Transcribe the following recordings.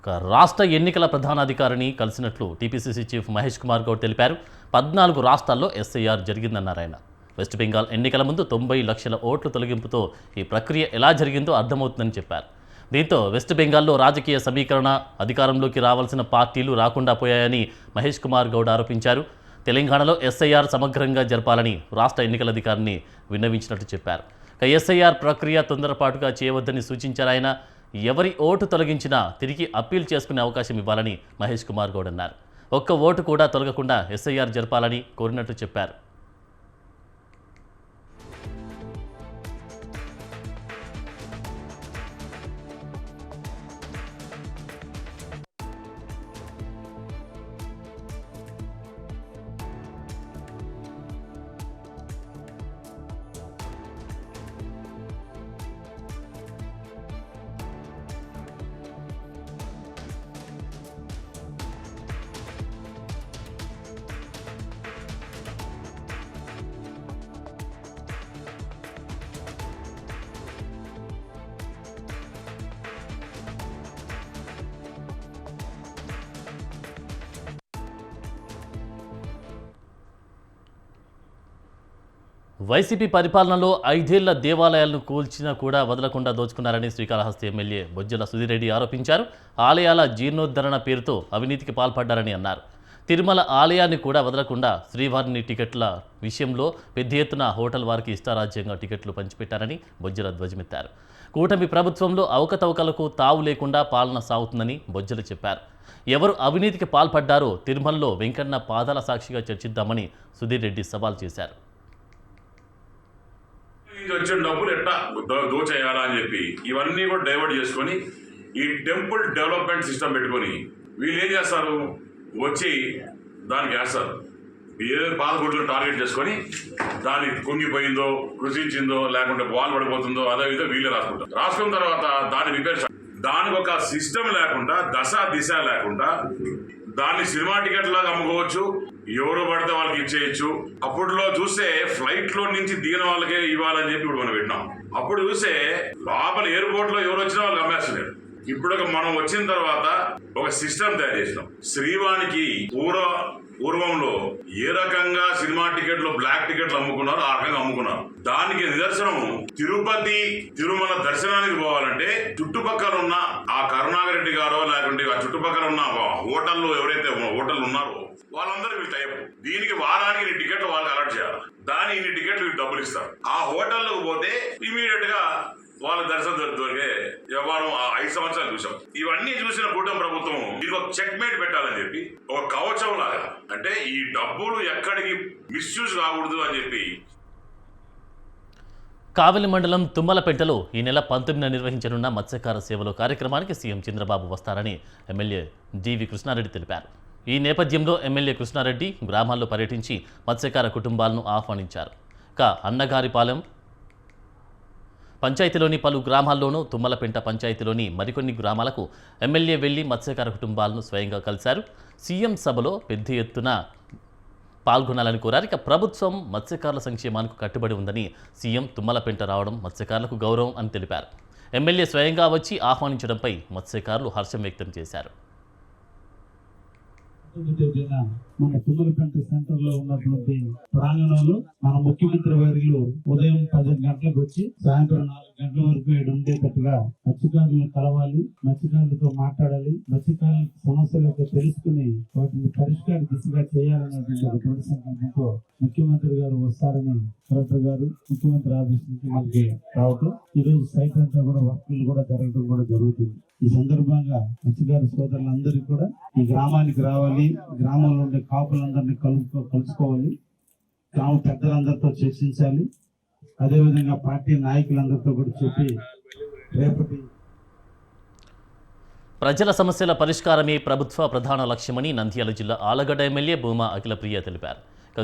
రాష్ట్ర ఎన్నికల ప్రధానాధికారిని కలిసినట్లు TPCC chief Mahesh Kumar Goud తెలిపారు. 14 రాష్ట్రాల్లో ఎస్ఐఆర్ జరిగిందన్నారు ఆయన. వెస్ట్ బెంగాల్ ఎన్నికల ముందు 90 లక్షల ఓట్ల తొలగింపుతో ఈ ప్రక్రియ ఎలా జరిగిందో అర్థమవుతుందని చెప్పారు. దీంతో వెస్ట్ బెంగాల్లో రాజకీయ సమీకరణ, అధికారంలోకి రావాల్సిన పార్టీలు రాకుండా పోయాయని మహేష్ కుమార్ గౌడ్ ఆరోపించారు. తెలంగాణలో ఎస్ఐఆర్ సమగ్రంగా జరపాలని రాష్ట్ర ఎన్నికల అధికారిని విన్నవించినట్టు చెప్పారు. ఎస్ఐఆర్ ప్రక్రియ తొందరపాటుగా చేయవద్దని సూచించారు ఆయన. ఎవరి ఓటు తొలగించినా తిరిగి అప్పీల్ చేసుకునే అవకాశం ఇవ్వాలని మహేష్ కుమార్ గౌడ్ అన్నారు. ఒక్క ఓటు కూడా తొలగకుండా ఎస్ఐఆర్ జరపాలని కోరినట్టు చెప్పారు. వైసీపీ పరిపాలనలో 5 ఏళ్ల దేవాలయాలను కూల్చినా కూడా వదలకుండా దోచుకున్నారని శ్రీకాళహస్తి ఎమ్మెల్యే బొజ్జల సుధీర్ రెడ్డి ఆరోపించారు. ఆలయాల జీర్ణోద్ధరణ పేరుతో అవినీతికి పాల్పడ్డారని అన్నారు. తిరుమల ఆలయాన్ని కూడా వదలకుండా శ్రీవారిని టికెట్ల విషయంలో పెద్ద ఎత్తున హోటల్ వారికి ఇష్టారాజ్యంగా టికెట్లు పంచిపెట్టారని బొజ్జల ధ్వజమెత్తారు. కూటమి ప్రభుత్వంలో అవకతవకలకు తావు లేకుండా పాలన సాగుతుందని బొజ్జలు చెప్పారు. ఎవరు అవినీతికి పాల్పడ్డారో తిరుమలలో వెంకన్న పాదాల సాక్షిగా చర్చిద్దామని సుధీర్ రెడ్డి సవాల్ చేశారు. వచ్చిన డబ్బులు ఎట్టా దోచేయాలా అని చెప్పి ఇవన్నీ కూడా డైవర్ట్ చేసుకొని ఈ టెంపుల్ డెవలప్మెంట్ సిస్టమ్ పెట్టుకొని వీళ్ళు ఏం చేస్తారు, వచ్చి దానికి వేస్తారు. ఏదైతే పాదకొట్లు టార్గెట్ చేసుకొని దాన్ని కుంగిపోయిందో, కృషించిందో, లేకుంటే బాల్ పడిపోతుందో అదే విధంగా వీళ్ళే రాసుకున్న తర్వాత దాన్ని రిపేర్, దానికి ఒక సిస్టమ్ లేకుండా, దిశ లేకుండా దాన్ని సినిమా టికెట్ లాగా అమ్ముకోవచ్చు, ఎవరు పడితే వాళ్ళకి ఇచ్చేయచ్చు. అప్పుడులో చూస్తే ఫ్లైట్ లో నుంచి దిగిన వాళ్ళకే ఇవ్వాలని చెప్పి ఇప్పుడు మనం విన్నాం. అప్పుడు చూస్తే లోపల ఎయిర్పోర్ట్ లో ఎవరు వచ్చినా వాళ్ళకి అమ్మేస్తున్నారు. ఇప్పుడు మనం వచ్చిన తర్వాత ఒక సిస్టమ్ తయారు చేసినాం. శ్రీవానికి పూర్వంలో ఏ రకంగా సినిమా టికెట్లు, బ్లాక్ టికెట్లు అమ్ముకున్నారో ఆ రకంగా అమ్ముకున్నారు. దానికి నిదర్శనం తిరుపతి తిరుమల దర్శనానికి పోవాలంటే చుట్టుపక్కల ఉన్న ఆ కరుణాకర్ రెడ్డి గారో లేకుంటే ఆ చుట్టుపక్కల ఉన్న హోటల్లో ఎవరైతే హోటల్ ఉన్నారో వాళ్ళందరూ వీళ్ళు టైప్. దీనికి వారానికి ఇన్ని టికెట్లు వాళ్ళకి అలర్ట్ చేయాలి. దాని ఇన్ని టికెట్లు వీళ్ళు డబ్బులు ఇస్తారు. ఆ హోటల్లోకి పోతే ఇమీడియట్ గా వాళ్ళ దర్శనం దొరికే వ్యవహారం 5 సంవత్సరాలు చూసాం. ఇవన్నీ చూసిన కూటమి ప్రభుత్వం ఇది ఒక చెక్ మేట్ పెట్టాలని చెప్పి ఒక కవచం లాగా, అంటే ఈ డబ్బులు ఎక్కడికి మిస్యూజ్ కాకూడదు అని చెప్పి. కావలి మండలం తుమ్మలపెంటలో ఈ నెల 19న నిర్వహించనున్న మత్స్యకార సేవలో కార్యక్రమానికి సీఎం చంద్రబాబు వస్తారని ఎమ్మెల్యే జీవి కృష్ణారెడ్డి తెలిపారు. ఈ నేపథ్యంలో ఎమ్మెల్యే కృష్ణారెడ్డి గ్రామాల్లో పర్యటించి మత్స్యకార కుటుంబాలను ఆహ్వానించారు. అన్నగారిపాలెం పంచాయతీలోని పలు గ్రామాల్లోనూ, తుమ్మలపెంట పంచాయతీలోని మరికొన్ని గ్రామాలకు ఎమ్మెల్యే వెళ్లి మత్స్యకార కుటుంబాలను స్వయంగా కలిశారు. సీఎం సభలో పెద్ద ఎత్తున పాల్గొనాలని కోరారు. ప్రభుత్వం మత్స్యకారుల సంక్షేమానికి కట్టుబడి ఉందని, సీఎం తుమ్మలపెంట రావడం మత్స్యకారులకు గౌరవం అని తెలిపారు. ఎమ్మెల్యే స్వయంగా వచ్చి ఆహ్వానించడంపై మత్స్యకారులు హర్షం వ్యక్తం చేశారు. మన తుమ్మలపెంట సెంటర్ లో ఉన్నటువంటి ప్రాంగణంలో మన ముఖ్యమంత్రి వర్యులు ఉదయం 10 గంటలకు వచ్చి సాయంత్రం 4 గంటల వరకు ఇక్కడ ఉండేటట్టుగా మత్స్యకారులను కలవాలి, మత్స్యకారులతో మాట్లాడాలి, మత్స్యకారుల సమస్యలు తెలుసుకుని వాటిని పరిష్కార దిశగా చేయాలన్నటువంటి ఒక దృఢ సంకల్పంతో ముఖ్యమంత్రి గారు వస్తారని కలెక్టర్ గారు ముఖ్యమంత్రి ఆఫీస్ నుంచి మనకి రావటం, ఈ రోజు సైట్ అంతా కూడా వర్కులు కూడా జరగడం కూడా జరుగుతుంది. ఈ సందర్భంగా మత్స్యకార సోదరులందరికీ కూడా ఈ గ్రామానికి రావాలి, గ్రామంలో ఉండే కాపులందరినీ కలుసుకోవాలి, గ్రామ పెద్దలందరితో చర్చించాలి, అదేవిధంగా పార్టీ నాయకులందరితో కూడా చెప్పి రేపటి ప్రజల సమస్యల పరిష్కారమే ప్రభుత్వ ప్రధాన లక్ష్యమని నంద్యాల జిల్లా ఆలగడ్డ ఎమ్మెల్యే భూమా అఖిలప్రియ తెలిపారు.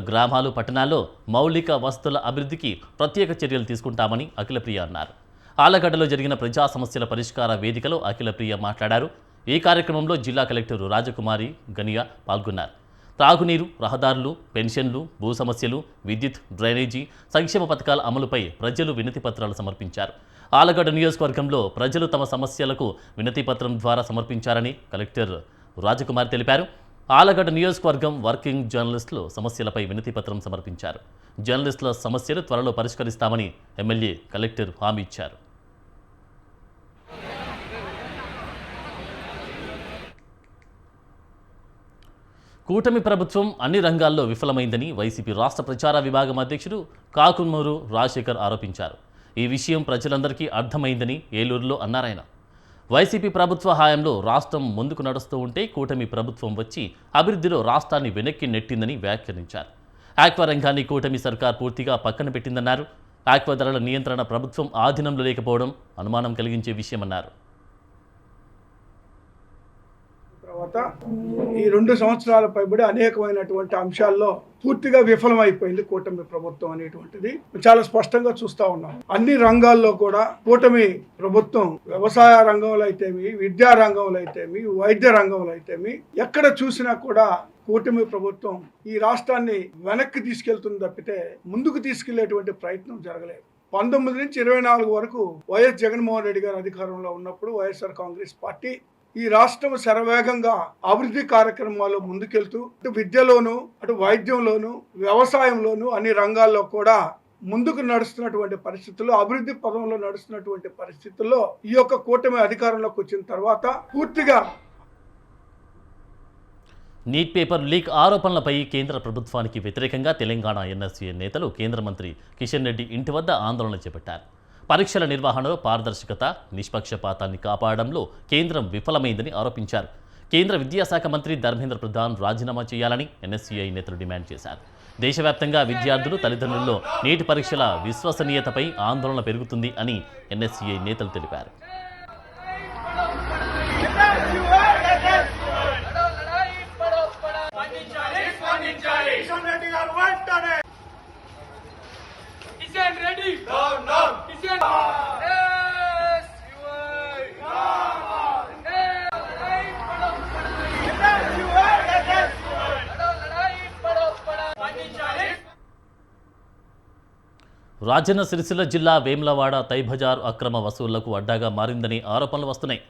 గ్రామాలు, పట్టణాల్లో మౌలిక వసతుల అభివృద్ధికి ప్రత్యేక చర్యలు తీసుకుంటామని అఖిలప్రియ అన్నారు. ఆలగడ్డలో జరిగిన ప్రజా సమస్యల పరిష్కార వేదికలో అఖిలప్రియ మాట్లాడారు. ఈ కార్యక్రమంలో జిల్లా కలెక్టర్ రాజకుమారి గనియా పాల్గొన్నారు. తాగునీరు, రహదారులు, పెన్షన్లు, భూ సమస్యలు, విద్యుత్, డ్రైనేజీ, సంక్షేమ పథకాల అమలుపై ప్రజలు వినతి పత్రాలు సమర్పించారు. ఆలగడ్డ నియోజకవర్గంలో ప్రజలు తమ సమస్యలకు వినతి పత్రం ద్వారా సమర్పించారని కలెక్టర్ రాజకుమార్ తెలిపారు. ఆలగడ్డ నియోజకవర్గం వర్కింగ్ జర్నలిస్టులు సమస్యలపై వినతి పత్రం సమర్పించారు. జర్నలిస్టుల సమస్యలు త్వరలో పరిష్కరిస్తామని ఎమ్మెల్యే కలెక్టర్ హామీ ఇచ్చారు. కూటమి ప్రభుత్వం అన్ని రంగాల్లో విఫలమైందని వైసీపీ రాష్ట్ర ప్రచార విభాగం అధ్యక్షుడు కాకుమూరు రాజశేఖర్ ఆరోపించారు. ఈ విషయం ప్రజలందరికీ అర్థమైందని ఏలూరులో అన్నారాయన. వైసీపీ ప్రభుత్వ హయాంలో రాష్ట్రం ముందుకు నడుస్తూ ఉంటే కూటమి ప్రభుత్వం వచ్చి అభివృద్ధిలో రాష్ట్రాన్ని వెనక్కి నెట్టిందని వ్యాఖ్యానించారు. ఆక్వా రంగాన్ని కూటమి సర్కార్ పూర్తిగా పక్కన పెట్టిందన్నారు. ఆక్వా ధరల నియంత్రణ ప్రభుత్వం ఆధీనంలో లేకపోవడం అనుమానం కలిగించే విషయమన్నారు. తర్వాత ఈ 2 సంవత్సరాల పైబడి అనేకమైనటువంటి అంశాల్లో పూర్తిగా విఫలమైపోయింది కూటమి ప్రభుత్వం అనేటువంటిది చాలా స్పష్టంగా చూస్తా ఉన్నాం. అన్ని రంగాల్లో కూడా కూటమి ప్రభుత్వం వ్యవసాయ రంగంలో అయితేమి, విద్యా రంగంలో అయితేమి, వైద్య రంగంలో అయితేమి ఎక్కడ చూసినా కూడా కూటమి ప్రభుత్వం ఈ రాష్ట్రాన్ని వెనక్కి తీసుకెళ్తుంది తప్పితే ముందుకు తీసుకెళ్లేటువంటి ప్రయత్నం జరగలేదు. 19 నుంచి 24 వరకు వైఎస్ జగన్మోహన్ రెడ్డి గారు అధికారంలో ఉన్నప్పుడు వైఎస్ఆర్ కాంగ్రెస్ పార్టీ ఈ రాష్ట్రం శరవేగంగా అభివృద్ధి కార్యక్రమాల్లో ముందుకెళ్తూ అటు విద్యలోను, అటు వైద్యంలోను, వ్యవసాయంలోను అన్ని రంగాల్లో కూడా ముందుకు నడుస్తున్నటువంటి పరిస్థితుల్లో, అభివృద్ధి పదంలో నడుస్తున్నటువంటి పరిస్థితుల్లో ఈ యొక్క కూటమి అధికారంలోకి వచ్చిన తర్వాత పూర్తిగా నీట్ పేపర్ లీక్ ఆరోపణలపై కేంద్ర ప్రభుత్వానికి వ్యతిరేకంగా తెలంగాణ ఎన్ఎస్యూఐ నేతలు కేంద్ర మంత్రి కిషన్ రెడ్డి ఇంటి వద్ద ఆందోళన చేపట్టారు. పరీక్షల నిర్వహణలో పారదర్శకత, నిష్పక్షపాతాన్ని కాపాడడంలో కేంద్రం విఫలమైందని ఆరోపించారు. కేంద్ర విద్యాశాఖ మంత్రి ధర్మేంద్ర ప్రధాన్ రాజీనామా చేయాలని ఎన్ఎస్యూఐ నేతలు డిమాండ్ చేశారు. దేశవ్యాప్తంగా విద్యార్థులు, తల్లిదండ్రుల్లో నీటి పరీక్షల విశ్వసనీయతపై ఆందోళన పెరుగుతుంది అని ఎన్ఎస్యూఐ నేతలు తెలిపారు. రాజన్న సిరిసిల్ల జిల్లా వేములవాడ తైబజార్ అక్రమ వసూళ్లకు అడ్డాగా మారిందని ఆరోపణలు వస్తున్నాయి.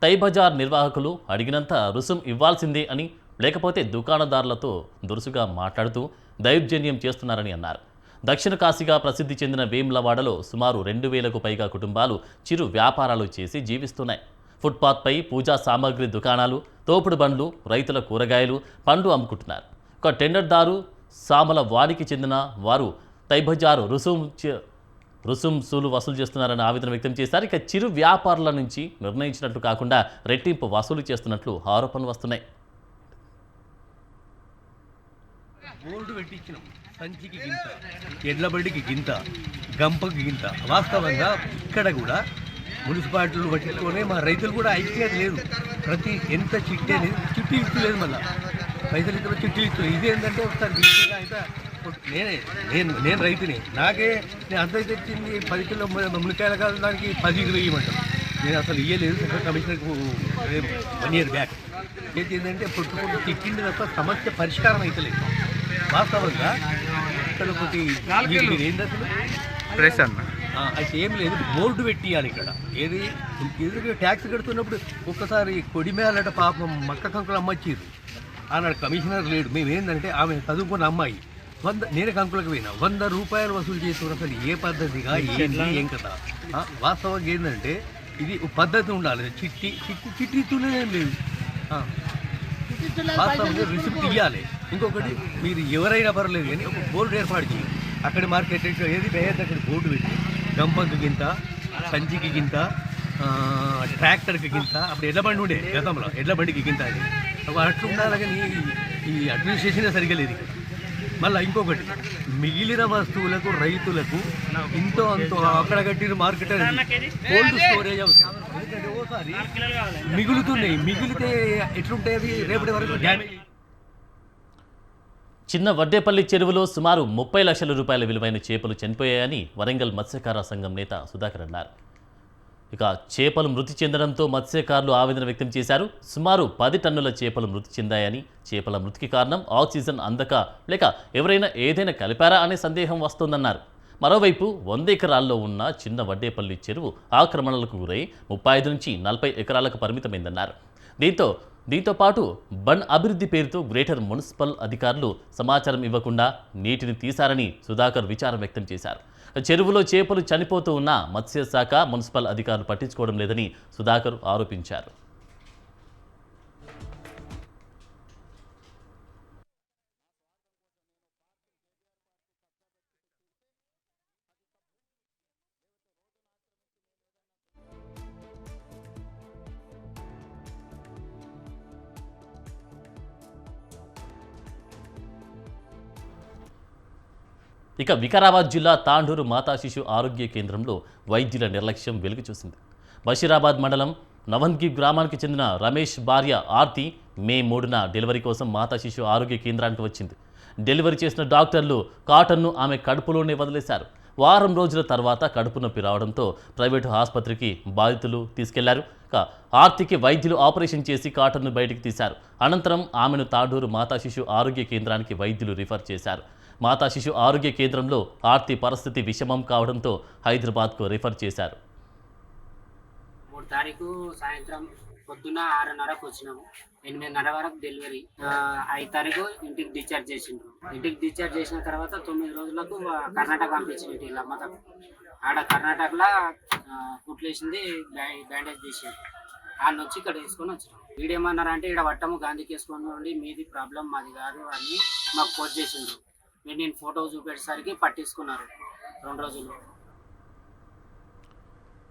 తైబజార్ నిర్వాహకులు అడిగినంత రుసుం ఇవ్వాల్సిందే అని, లేకపోతే దుకాణదారులతో దురుసుగా మాట్లాడుతూ దౌర్జన్యం చేస్తున్నారని అన్నారు. దక్షిణ కాశీగా ప్రసిద్ధి చెందిన వేములవాడలో సుమారు 2000కు పైగా కుటుంబాలు చిరు వ్యాపారాలు చేసి జీవిస్తున్నాయి. ఫుట్పాత్పై పూజా సామాగ్రి దుకాణాలు, తోపుడు బండ్లు, రైతుల కూరగాయలు, పండ్లు అమ్ముకుంటున్నారు. ఒక టెండర్దారు సామల వారికి చెందిన వారు తైబజారు రుసుంసులు వసూలు చేస్తున్నారని ఆవేదన వ్యక్తం చేశారు. ఇక చిరు వ్యాపారుల నుంచి నిర్ణయించినట్లు కాకుండా రెట్టింపు వసూలు చేస్తున్నట్లు ఆరోపణలు వస్తున్నాయి. బోర్డు పెట్టించినాం, సంచికి గింత, ఎడ్లబడికి గింత, గంపకి గింత. వాస్తవంగా ఇక్కడ కూడా మున్సిపాలిటీలు పట్టుకొని మా రైతులు కూడా ఐక్యత లేదు. ప్రతి ఎంత చిట్టి అనేది చిట్టి ఇస్తలేదు, మళ్ళీ పైసలు ఇతర చిట్టి ఇస్తలేదు. ఇదేంటంటే ఒకసారి అయితే నేను రైతుని, నేను అంత తెచ్చింది 10 కిలో మునక్కాయలు కాదు, దానికి 10 కిలో ఇవ్వమంటాను. నేను అసలు ఇవ్వలేదు. సెంట్రల్ కమిషనర్కు 1 year బ్యాక్ ఏంటంటే పుట్టుకుంటూ తిట్టింది తప్ప సమస్య పరిష్కారం అవుతలేదు. వాస్తవంగా ఇక్కడ ఒకటి ఏంటి అసలు ప్రెస్ అన్న అయితే ఏం లేదు, బోర్డు పెట్టియాలి ఇక్కడ. ఏది ఎదురుగా ట్యాక్స్ కడుతున్నప్పుడు ఒక్కసారి కొడిమేలట పాపం మక్క కంకులు అమ్మచ్చారు. ఆనాడు కమిషనర్ లేడు. మేము ఏంటంటే ఆమె చదువుకున్న అమ్మాయి నేనే కంకులకు పోయినా 100 రూపాయలు వసూలు చేస్తున్నారు. అసలు ఏ పద్ధతిగా ఏం కదా. వాస్తవంగా ఏంటంటే ఇది పద్ధతి ఉండాలి. చిట్టి ఇస్తూనే ఏం లేదు. వాస్తవంగా రిసిప్ట్ ఇవ్వాలి. ఇంకొకటి మీరు ఎవరైనా పర్లేదు కానీ ఒక బోర్డు ఏర్పాటు చేయాలి. అక్కడ మార్కెట్ ఏది వేయద్దు, అక్కడ బోర్డు పెట్టి గంపకి గింత, సంచికి గింత, ట్రాక్టర్కి గింత. అప్పుడు ఎడ్లబండి ఉండే గతంలో, ఎడ్లబండికి గింత అది అట్లా ఉండాలి. కానీ ఈ అడ్మినిస్ట్రేషనే సరిగ్గా లేదు. మళ్ళీ ఇంకొకటి మిగిలిన వస్తువులకు రైతులకు ఇంతో అంతో అక్కడ కట్టిన మార్కెట్ కోల్డ్ స్టోరేజ్ అవసరం. ఎందుకంటే ఓసారి మిగులుతున్నాయి, మిగిలితే ఎట్లుంటాయి అవి రేపటి వరకు డ్యామేజ్. చిన్న వడ్డేపల్లి చెరువులో సుమారు 30 లక్షల రూపాయల విలువైన చేపలు చనిపోయాయని వరంగల్ మత్స్యకార సంఘం నేత సుధాకర్ అన్నారు. ఇక చేపలు మృతి చెందడంతో మత్స్యకారులు ఆవేదన వ్యక్తం చేశారు. సుమారు 10 టన్నుల చేపలు మృతి చెందాయని, చేపల మృతికి కారణం ఆక్సిజన్ అందక లేక ఎవరైనా ఏదైనా కలిపారా అనే సందేహం వస్తోందన్నారు. మరోవైపు 100 ఎకరాల్లో ఉన్న చిన్న వడ్డేపల్లి చెరువు ఆక్రమణలకు గురై 35 నుంచి 40 ఎకరాలకు పరిమితమైందన్నారు. దీంతో పాటు బండ్ అభివృద్ధి పేరుతో గ్రేటర్ మున్సిపల్ అధికారులు సమాచారం ఇవ్వకుండా నీటిని తీశారని సుధాకర్ విచారం వ్యక్తం చేశారు. చెరువులో చేపలు చనిపోతూ ఉన్న మత్స్యశాఖ, మున్సిపల్ అధికారులు పట్టించుకోవడం లేదని సుధాకర్ ఆరోపించారు. ఇక వికారాబాద్ జిల్లా తాండూరు మాతా శిశు ఆరోగ్య కేంద్రంలో వైద్యుల నిర్లక్ష్యం వెలుగు చూసింది. బషీరాబాద్ మండలం నవంగి గ్రామానికి చెందిన రమేష్ భార్య ఆర్తి మే 3న డెలివరీ కోసం మాతా శిశు ఆరోగ్య కేంద్రానికి వచ్చింది. డెలివరీ చేసిన డాక్టర్లు కాటన్ను ఆమె కడుపులోనే వదిలేశారు. వారం రోజుల తర్వాత కడుపు నొప్పి రావడంతో ప్రైవేటు ఆసుపత్రికి బాధితులు తీసుకెళ్లారు. ఆర్తికి వైద్యులు ఆపరేషన్ చేసి కాటన్ను బయటికి తీశారు. అనంతరం ఆమెను తాండూరు మాతా శిశు ఆరోగ్య కేంద్రానికి వైద్యులు రిఫర్ చేశారు. మాతా శిశు ఆరోగ్య కేంద్రంలో ఆర్తి పరిస్థితి విషమం కావడంతో హైదరాబాద్కు రిఫర్ చేశారు. 3 తారీఖు సాయంత్రం పొద్దున్న 6:30కు వచ్చినాము. 8:30 వరకు డెలివరీ. 5 తారీఖు ఇంటికి డిశ్చార్జ్ చేసిండ్రు. ఇంటికి డిశ్చార్జ్ చేసిన తర్వాత 9 రోజులకు కర్ణాటక పంపించింది. ఇలా అమ్మకం ఆడ కర్ణాటకలో కుట్లేసింది, బ్యాండేజ్ చేసింది. వాళ్ళ వచ్చి ఇక్కడ వేసుకొని వచ్చినాం. వీడేమన్నారంటే ఇక్కడ వట్టము గాంధీకి వేసుకొని ఉండి మీది ప్రాబ్లం మాది కాదు అని మాకు పోస్ట్ చేసిండ్రు. నేను ఫోటో చూపేసరికి పట్టించుకున్నారు 2 రోజులు.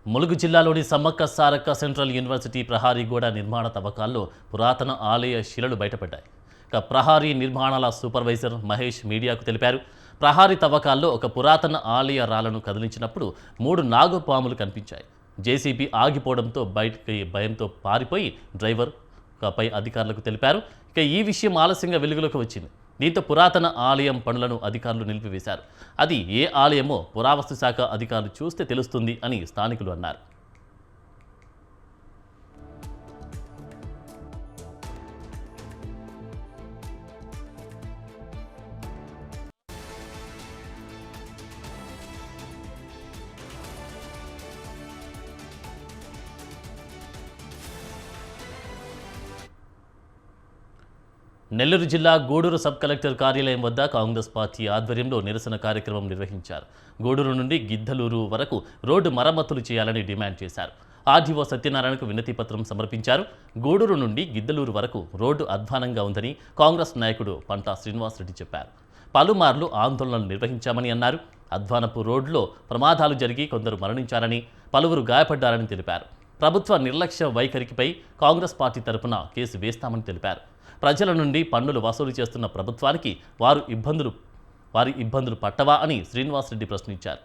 ములుగు జిల్లాలోని సమ్మక్క సారక్క సెంట్రల్ యూనివర్సిటీ ప్రహారీ గోడ నిర్మాణ తవ్వకాల్లో పురాతన ఆలయ శిలలు బయటపడ్డాయి. ప్రహారీ నిర్మాణాల సూపర్వైజర్ మహేష్ మీడియాకు తెలిపారు. ప్రహారీ తవ్వకాల్లో ఒక పురాతన ఆలయ రాళ్లను కదిలించినప్పుడు 3 నాగుపాములు కనిపించాయి. జేసీబీ ఆగిపోవడంతో బయటికి భయంతో పారిపోయి డ్రైవర్ పై అధికారులకు తెలిపారు. ఈ విషయం ఆలస్యంగా వెలుగులోకి వచ్చింది. దీంతో పురాతన ఆలయం పనులను అధికారులు నిలిపివేశారు. అది ఏ ఆలయమో పురావస్తు శాఖ అధికారులు చూస్తే తెలుస్తుంది అని స్థానికులు అన్నారు. నెల్లూరు జిల్లా గూడూరు సబ్ కలెక్టర్ కార్యాలయం వద్ద కాంగ్రెస్ పార్టీ ఆధ్వర్యంలో నిరసన కార్యక్రమం నిర్వహించారు. గూడూరు నుండి గిద్దలూరు వరకు రోడ్డు మరమ్మతులు చేయాలని డిమాండ్ చేశారు. ఆర్డీఓ సత్యనారాయణకు వినతి పత్రం సమర్పించారు. గూడూరు నుండి గిద్దలూరు వరకు రోడ్డు అధ్వానంగా ఉందని కాంగ్రెస్ నాయకుడు పంటా శ్రీనివాసరెడ్డి చెప్పారు. పలుమార్లు ఆందోళనలు నిర్వహించామని అన్నారు. అధ్వానపు రోడ్లో ప్రమాదాలు జరిగి కొందరు మరణించారని, పలువురు గాయపడ్డారని తెలిపారు. ప్రభుత్వ నిర్లక్ష్య వైఖరికిపై కాంగ్రెస్ పార్టీ తరపున కేసు వేస్తామని తెలిపారు. ప్రజల నుండి పన్నులు వసూలు చేస్తున్న ప్రభుత్వానికి వారి ఇబ్బందులు పట్టవా అని శ్రీనివాసరెడ్డి ప్రశ్నించారు.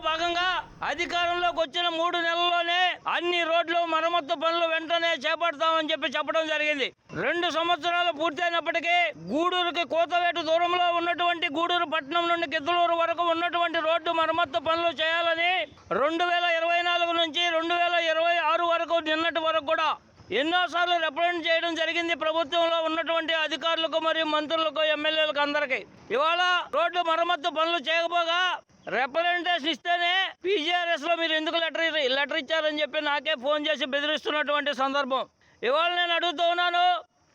భాగంగా అధికారంలోకి వచ్చిన 3 నెలల్లోనే అన్ని రోడ్లు మరమ్మత్తు పనులు వెంటనే చేపడతామని చెప్పడం జరిగింది. 2 సంవత్సరాలు పూర్తయినప్పటికీ గూడూరుకి కోతవేటు దూరంలో ఉన్నటువంటి గూడూరు పట్టణం నుండి గిద్దలూరు వరకు ఉన్నటువంటి రోడ్డు మరమ్మత్తు పనులు చేయాలని 2024 నుంచి 2026 వరకు నిన్నటి వరకు కూడా ఎన్నోసార్లు రిప్రజెంట్ చేయడం జరిగింది ప్రభుత్వంలో ఉన్నటువంటి అధికారులకు మరియు మంత్రులకు, ఎమ్మెల్యేలకు అందరికీ. ఇవాళ రోడ్డు మరమ్మత్తు పనులు చేయకపోగా రిప్రజెంటేషన్ ఇస్తేనే పీజీఆర్ఎస్ లో మీరు ఎందుకు లెటర్ ఇచ్చారని చెప్పి నాకే ఫోన్ చేసి బెదిరిస్తున్నటువంటి సందర్భం. ఇవాళ నేను అడుగుతూ ఉన్నాను,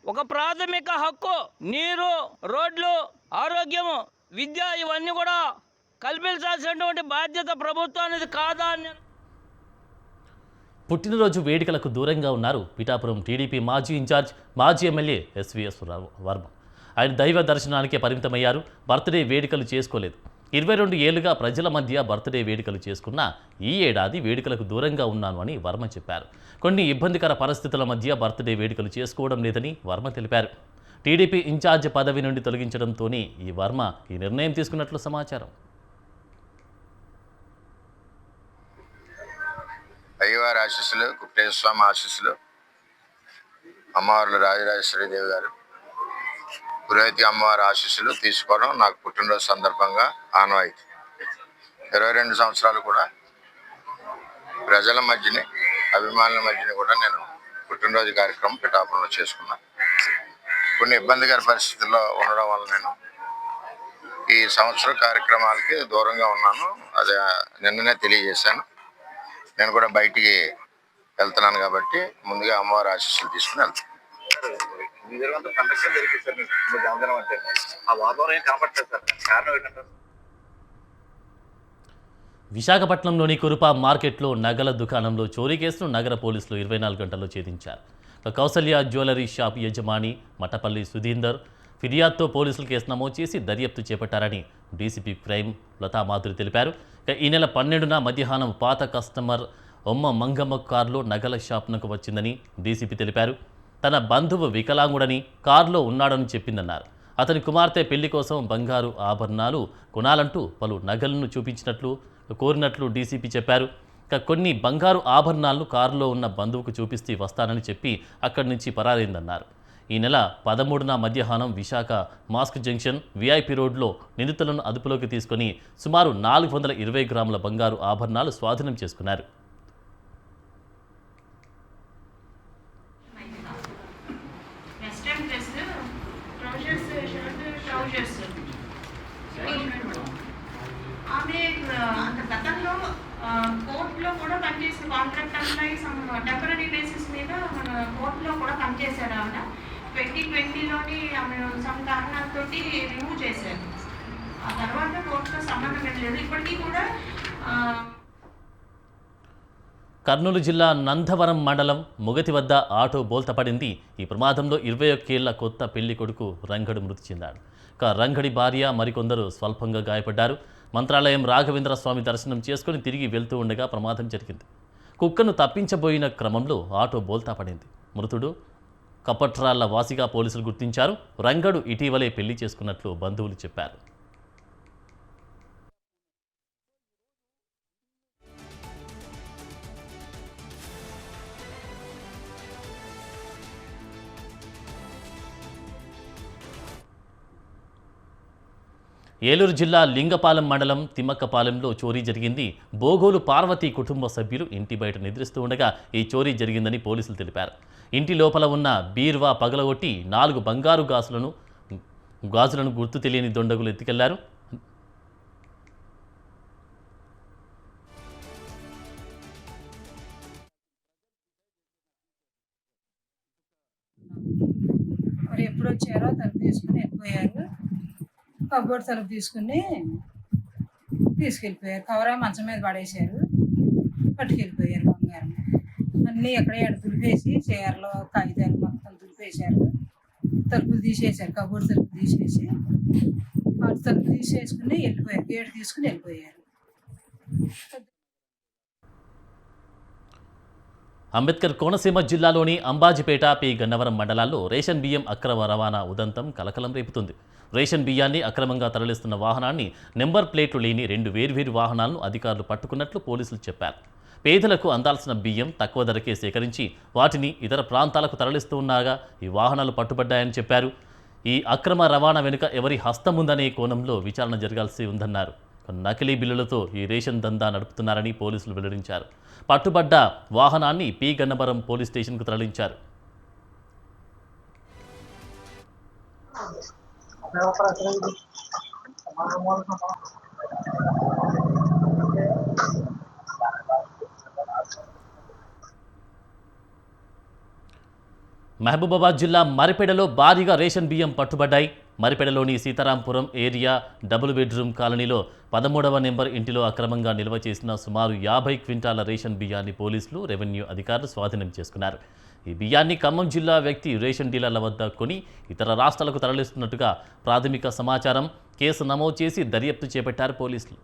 ఒక ప్రాథమిక హక్కు నీరు, రోడ్లు, ఆరోగ్యము, విద్య ఇవన్నీ కూడా కల్పించాల్సినటువంటి బాధ్యత ప్రభుత్వానికి కాదా అని. పుట్టినరోజు వేడుకలకు దూరంగా ఉన్నారు పిఠాపురం టీడీపీ మాజీ ఇన్ఛార్జ్, మాజీ ఎమ్మెల్యే ఎస్వీఎస్ వర్మ. ఆయన దైవ దర్శనానికే పరిమితమయ్యారు. బర్త్డే వేడుకలు చేసుకోలేదు. 22 ఏళ్లుగా ప్రజల మధ్య బర్త్డే వేడుకలు చేసుకున్నా ఈ ఏడాది వేడుకలకు దూరంగా ఉన్నాను అని వర్మ చెప్పారు. కొన్ని ఇబ్బందికర పరిస్థితుల మధ్య బర్త్డే వేడుకలు చేసుకోవడం లేదని వర్మ తెలిపారు. టీడీపీ ఇన్ఛార్జ్ పదవి నుండి తొలగించడంతోనే ఈ వర్మ ఈ నిర్ణయం తీసుకున్నట్లు సమాచారం. అయ్యవారి ఆశీస్సులు, కుప్పేశ్వర స్వామి ఆశీస్సులు, అమ్మవార్లు రాజరాజేశ్వరీదేవి గారు, పురోహితి అమ్మవారి ఆశీస్సులు తీసుకోవడం నాకు పుట్టినరోజు సందర్భంగా ఆనవాయితీ. 22 సంవత్సరాలు కూడా ప్రజల మధ్యని, అభిమానుల మధ్యని కూడా నేను పుట్టినరోజు కార్యక్రమం పిఠాపురంలో చేసుకున్నాను. కొన్ని ఇబ్బందికర పరిస్థితుల్లో ఉండడం వల్ల నేను ఈ సంవత్సరం కార్యక్రమాలకి దూరంగా ఉన్నాను. అదే నిన్ననే తెలియజేశాను. నేను కూడా బయటికి వెళ్తున్నాను కాబట్టి ముందుగా అమ్మవారి ఆశీస్సులు తీసుకుని వెళ్తాను. విశాఖపట్నంలోని కురుపా మార్కెట్లో నగల దుకాణంలో చోరీ కేసును నగర పోలీసులు 24 గంటల్లో ఛేదించారు. కౌసల్య జ్యువెలరీ షాప్ యజమాని మట్టపల్లి సుధీందర్ ఫిర్యాదుతో పోలీసులు కేసు నమోదు చేసి దర్యాప్తు చేపట్టారని డీసీపీ క్రైమ్ లతామాధురి తెలిపారు. ఈ నెల 12న మధ్యాహ్నం పాత కస్టమర్ ఒమ్మ మంగమ్మ కారులో నగల షాప్నకు వచ్చిందని డీసీపీ తెలిపారు. తన బంధువు వికలాంగుడని కారులో ఉన్నాడని చెప్పిందన్నారు. అతని కుమార్తె పెళ్లి కోసం బంగారు ఆభరణాలు కొనాలంటూ పలు నగలను చూపించినట్లు కోరినట్లు డీసీపీ చెప్పారు. కొన్ని బంగారు ఆభరణాలను కారులో ఉన్న బంధువుకు చూపిస్తే వస్తానని చెప్పి అక్కడి నుంచి పరారైందన్నారు. ఈ నెల 13న మధ్యాహ్నం విశాఖ మాస్క్ జంక్షన్ విఐపి రోడ్లో నిందితులను అదుపులోకి తీసుకుని సుమారు 420 గ్రాముల బంగారు ఆభరణాలు స్వాధీనం చేసుకున్నారు. ఆమె గతంలో కోర్టులో కూడా పనిచేసిన కాంట్రాక్ట్ ఎంప్లాయీ టెంపరీ బేసిస్ మీద మన కోర్టులో కూడా పనిచేశారు. ఆమె 2020లోని ఆమె సమ్ కారణాలతో రిమూవ్ చేశారు. ఆ తర్వాత కోర్టుతో సంబంధం పెట్టలేదు. ఇప్పటికీ కూడా కర్నూలు జిల్లా నందవరం మండలం ముగతి వద్ద ఆటో బోల్తపడింది. ఈ ప్రమాదంలో 21 ఏళ్ల కొత్త పెళ్లి కొడుకు రంగడు మృతి చెందాడు. రంగడి భార్య మరికొందరు స్వల్పంగా గాయపడ్డారు. మంత్రాలయం రాఘవేంద్ర స్వామి దర్శనం చేసుకుని తిరిగి వెళ్తూ ఉండగా ప్రమాదం జరిగింది. కుక్కను తప్పించబోయిన క్రమంలో ఆటో బోల్తా పడింది. మృతుడు కపట్రాళ్ల వాసిగా పోలీసులు గుర్తించారు. రంగడు ఇటీవలే పెళ్లి చేసుకున్నట్లు బంధువులు చెప్పారు. ఏలూరు జిల్లా లింగపాలెం మండలం తిమ్మక్కపాలెంలో చోరీ జరిగింది. బోగోలు పార్వతి కుటుంబ సభ్యులు ఇంటి బయట నిద్రిస్తూ ఉండగా ఈ చోరీ జరిగిందని పోలీసులు తెలిపారు. ఇంటి లోపల ఉన్న బీర్వా పగలగొట్టి 4 బంగారు గాజులను గుర్తు తెలియని దొండగులు ఎత్తుకెళ్లారు. మరి ఎప్పుడు వచ్చారో తలుపు తీసుకుని వెళ్ళిపోయారు. కబోర్డ్ తలుపు తీసుకెళ్ళిపోయారు. కవరా మంచం మీద పడేశారు. పట్టుకెళ్ళిపోయారు బంగారం అన్నీ ఎక్కడే దులిపేసి చీరలో కాగితాలు మొత్తం దులిపేశారు. తలుపులు తీసేశారు. కబోర్డ్ తలుపు తీసేసి తలుపు తీసేసుకుని వెళ్ళిపోయారు. గేటు తీసుకుని వెళ్ళిపోయారు. అంబేద్కర్ కోనసీమ జిల్లాలోని అంబాజీపేట పి గన్నవరం మండలాల్లో రేషన్ బియ్యం అక్రమ రవాణా ఉదంతం కలకలం రేపుతుంది. రేషన్ బియ్యాన్ని అక్రమంగా తరలిస్తున్న వాహనాన్ని నెంబర్ ప్లేట్లు లేని 2 వేర్వేరు వాహనాలను అధికారులు పట్టుకున్నట్లు పోలీసులు చెప్పారు. పేదలకు అందాల్సిన బియ్యం తక్కువ ధరకే సేకరించి వాటిని ఇతర ప్రాంతాలకు తరలిస్తూ ఉన్నాగా ఈ వాహనాలు పట్టుబడ్డాయని చెప్పారు. ఈ అక్రమ రవాణా వెనుక ఎవరి హస్తం ఉందనే కోణంలో విచారణ జరగాల్సి ఉందన్నారు. నకిలీ బిల్లులతో ఈ రేషన్ దందా నడుపుతున్నారని పోలీసులు వెల్లడించారు. పట్టుబడ్డ వాహనాన్ని పి గన్నవరం పోలీస్ స్టేషన్కు తరలించారు. మహబూబాబాద్ జిల్లా మరిపెడలో భారీగా రేషన్ బియ్యం పట్టుబడ్డాయి. మరిపెడలోని సీతారాంపురం ఏరియా డబుల్ బెడ్రూమ్ కాలనీలో 13వ నెంబర్ ఇంటిలో అక్రమంగా నిల్వ చేసిన సుమారు 50 క్వింటాల రేషన్ బియ్యాన్ని పోలీసులు, రెవెన్యూ అధికారులు స్వాధీనం చేసుకున్నారు. ఈ బియ్యాన్ని ఖమ్మం జిల్లా వ్యక్తి రేషన్ డీలర్ల వద్ద కొని ఇతర రాష్ట్రాలకు తరలిస్తున్నట్టుగా ప్రాథమిక సమాచారం. కేసు నమోదు చేసి దర్యాప్తు చేపట్టారు పోలీసులు.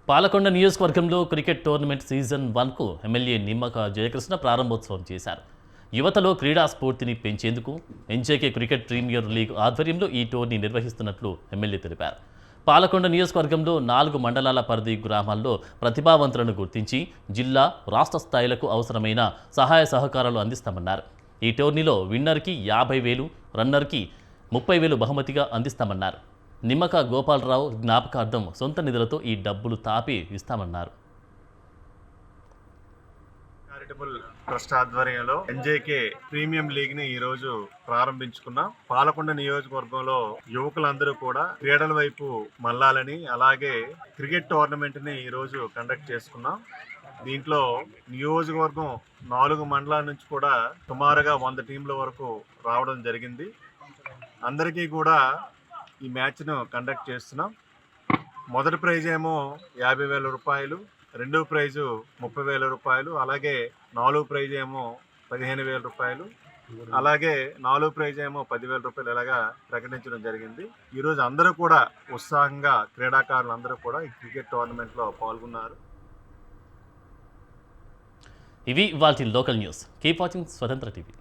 పాలకొండ నియోజకవర్గంలో క్రికెట్ టోర్నమెంట్ సీజన్ 1కు ఎమ్మెల్యే నిమ్మక జయకృష్ణ ప్రారంభోత్సవం చేశారు. యువతలో క్రీడా స్ఫూర్తిని పెంచేందుకు ఎన్జేకే క్రికెట్ ప్రీమియర్ లీగ్ ఆధ్వర్యంలో ఈ టోర్నీ నిర్వహిస్తున్నట్లు ఎమ్మెల్యే తెలిపారు. పాలకొండ నియోజకవర్గంలో 4 మండలాల పరిధి గ్రామాల్లో ప్రతిభావంతులను గుర్తించి జిల్లా, రాష్ట్ర స్థాయిలకు అవసరమైన సహాయ సహకారాలు అందిస్తామన్నారు. ఈ టోర్నీలో విన్నర్కి 50,000, రన్నర్కి 30,000 బహుమతిగా అందిస్తామన్నారు. నిమ్మక గోపాలరావు జ్ఞాపకార్థం సొంత నిధులతో ఈ డబ్బులు తాపి ఇస్తామన్నారు. చారిటబుల్ ట్రస్ట్ ఆధ్వర్యంలో ఎన్జేకే ప్రీమియం లీగ్ ని ఈ రోజు ప్రారంభించుకున్నాం. పాలకొండ నియోజకవర్గంలో యువకులందరూ కూడా క్రీడల వైపు మళ్ళాలని, అలాగే క్రికెట్ టోర్నమెంట్ ని ఈ రోజు కండక్ట్ చేసుకున్నాం. దీంట్లో నియోజకవర్గం 4 మండలాల నుంచి కూడా సుమారుగా 100 టీంల వరకు రావడం జరిగింది. అందరికీ కూడా ఈ మ్యాచ్ను కండక్ట్ చేస్తున్నాం. మొదటి ప్రైజ్ ఏమో 50,000 రూపాయలు, రెండో ప్రైజు 30,000 రూపాయలు, అలాగే 4వ ప్రైజ్ ఏమో 15,000 రూపాయలు, అలాగే 4వ ప్రైజ్ ఏమో 10,000 రూపాయలు ఇలాగా ప్రకటించడం జరిగింది. ఈరోజు అందరూ కూడా ఉత్సాహంగా క్రీడాకారులు అందరూ కూడా ఈ క్రికెట్ టోర్నమెంట్లో పాల్గొన్నారు. ఇవి ఇవాల్టి లోకల్ న్యూస్. కీప్ వాచింగ్ స్వతంత్ర టీవీ.